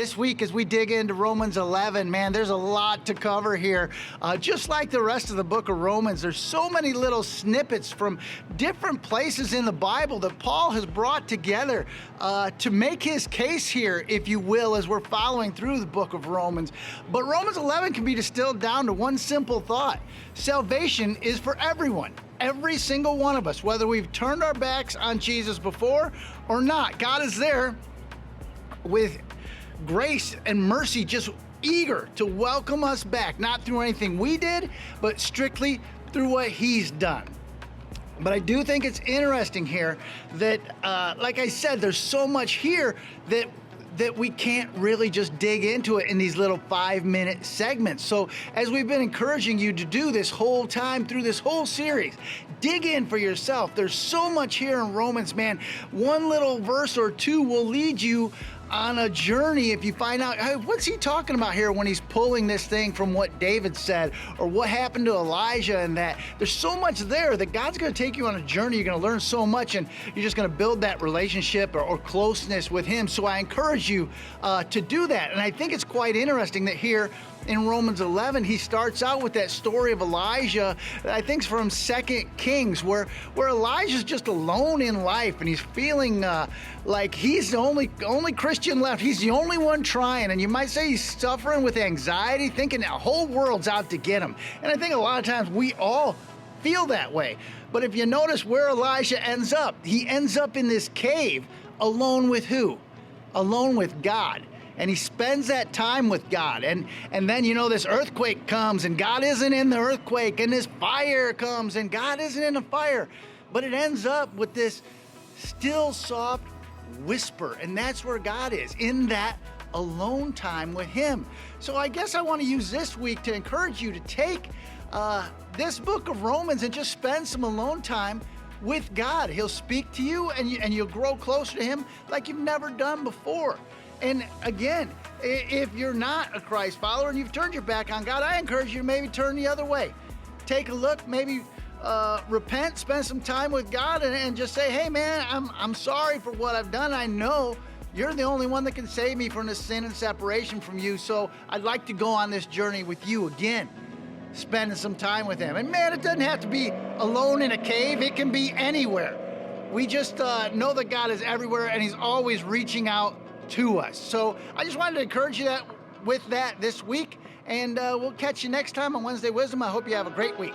This week, as we dig into Romans 11, man, there's a lot to cover here. Just like the rest of the book of Romans, there's so many little snippets from different places in the Bible that Paul has brought together to make his case here, if you will, as we're following through the book of Romans. But Romans 11 can be distilled down to one simple thought. Salvation is for everyone. Every single one of us, whether we've turned our backs on Jesus before or not. God is there with grace and mercy, just eager to welcome us back, not through anything we did, but strictly through what he's done. But I do think it's interesting here that, like I said, there's so much here that we can't really just dig into it in these little 5-minute segments. So as we've been encouraging you to do this whole time through this whole series, dig in for yourself. There's so much here in Romans, man. One little verse or two will lead you on a journey if you find out, hey, what's he talking about here when he's pulling this thing from what David said or what happened to Elijah and that. There's so much there that God's going to take you on a journey. You're going to learn so much and you're just going to build that relationship or closeness with him. So I encourage you to do that. And I think it's quite interesting that here in Romans 11, he starts out with that story of Elijah, I think it's from 2 Kings, where Elijah's just alone in life and he's feeling like he's the only Christian left. He's the only one trying, and you might say he's suffering with anxiety, thinking the whole world's out to get him. And I think a lot of times we all feel that way. But if you notice where Elijah ends up, he ends up in this cave alone with who? Alone with God. And he spends that time with God. And then, this earthquake comes and God isn't in the earthquake, and this fire comes and God isn't in the fire. But it ends up with this still soft whisper. And that's where God is, in that alone time with him. So I guess I want to use this week to encourage you to take this book of Romans and just spend some alone time with God. He'll speak to you and you'll grow closer to him like you've never done before. And again, if you're not a Christ follower and you've turned your back on God, I encourage you to maybe turn the other way. Take a look, maybe repent, spend some time with God and just say, hey man, I'm sorry for what I've done. I know you're the only one that can save me from this sin and separation from you. So I'd like to go on this journey with you again, spending some time with him. And man, it doesn't have to be alone in a cave. It can be anywhere. We just know that God is everywhere and he's always reaching out to us. So I just wanted to encourage you with that this week, and we'll catch you next time on Wednesday Wisdom. I hope you have a great week.